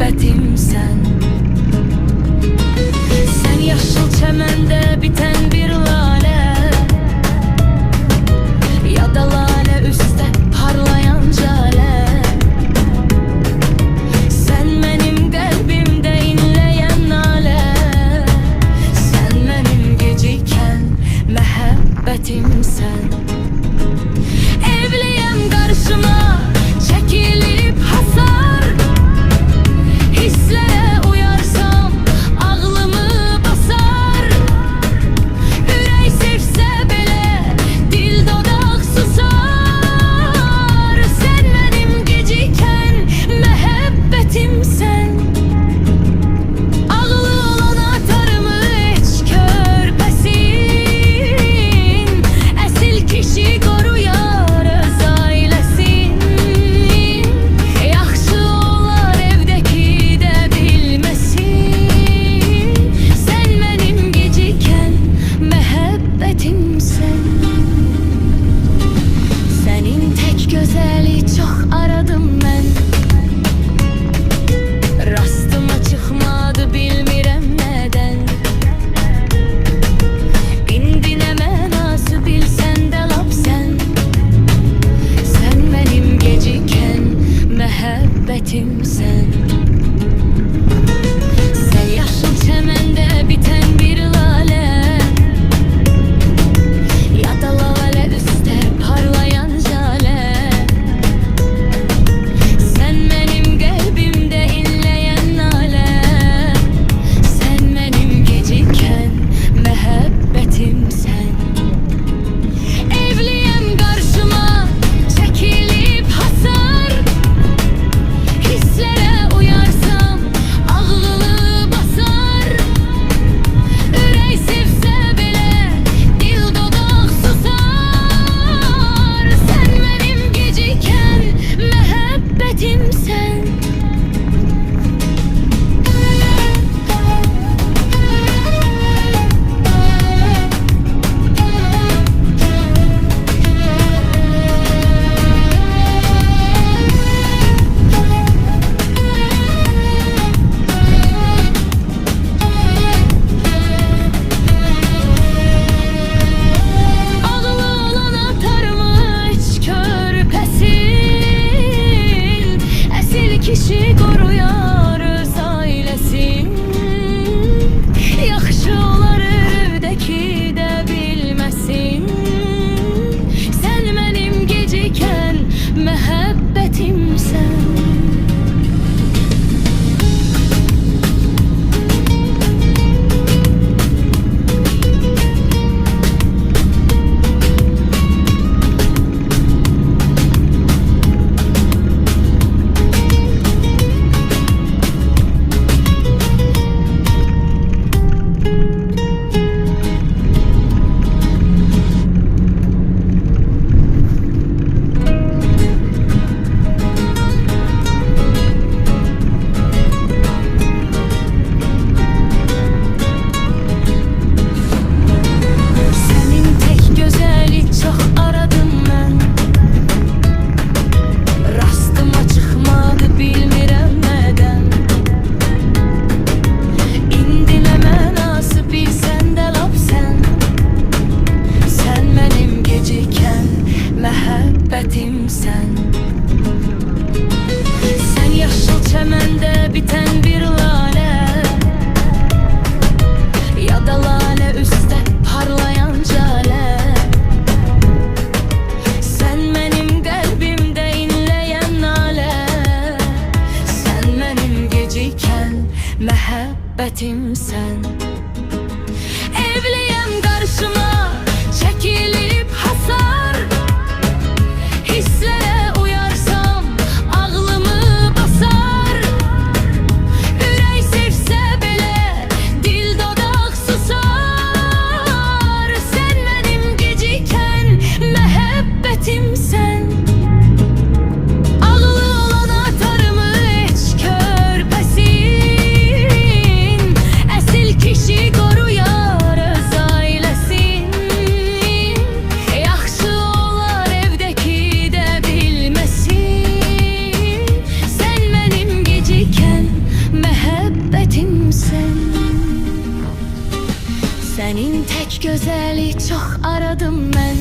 məhəbbətimsən. Sən yaşıl çəməndə bitən bir lalə, ya da lalə üstə parlayan calə. Sən mənim qəlbimdə inləyən nalə, sən mənim gecikən məhəbbətimsən. Evliyəm qarşıma çəkilib hasar, hisslərə uyarsam ağlımı basar. Ürək sevsə belə dil dodaq susar. Sən mənim gecikən məhəbbətimsən. Ağlı olan atarımı heç körpəsin, əsil kişi qoruyar öz ailəsin. Yaxşı olar evdəki də bilməsin. Sən mənim gecikən məhəbbətimsən. Sənin tək gözəli çox aradım mən, rastıma çıxmadı bilmirəm nədən. İndi nə mənası bilsən də lap sən. Sən mənim gecikən məhəbbətimsən. Sən yaşıl çəməndə bitən bir lalə, ya da lalə üstə parlayan jalə. Sən mənim qəlbimdə inləyən nalə, sən mənim gecikən məhəbbətimsən. Evliyəm qarşıma çəkilib hasar, hisslərə uyarsam ağlını basar. Ürək sevsə belə dil dodaq susar. Sən mənim gecikən məhəbbətimsən. Ağlı olan atarımı heç körpəsin, əsil kişi qoruyar öz ailəsin. Yaxşı olar evdəki də bilməsin. Sən mənim gecikən məhəbbətimsən. Sənin tək gözəli çox aradım mən, rastıma çıxmadı bilmirəm nədən. İndi nə mənası bilsən də lap sən. Sən mənim gecikən məhəbbətimsən. Sən yaşıl çəməndə bitən bir lalə, ya da lalə üstə parlayan calə. Sən mənim qəlbimdə inləyən nalə, sən mənim gecikən məhəbbətimsən. Evliyəm qarşıma çəkilib hasar, hisslərə uyarsam ağlımı basar. Ürək sevsə belə dil dodaq susar. Sən mənim gecikən məhəbbətimsən. Ağlı olan atarımı heç körpəsin, əsil kişi qoruyar öz ailəsin. Yaxşı olar evdəki də bil yaşadım ben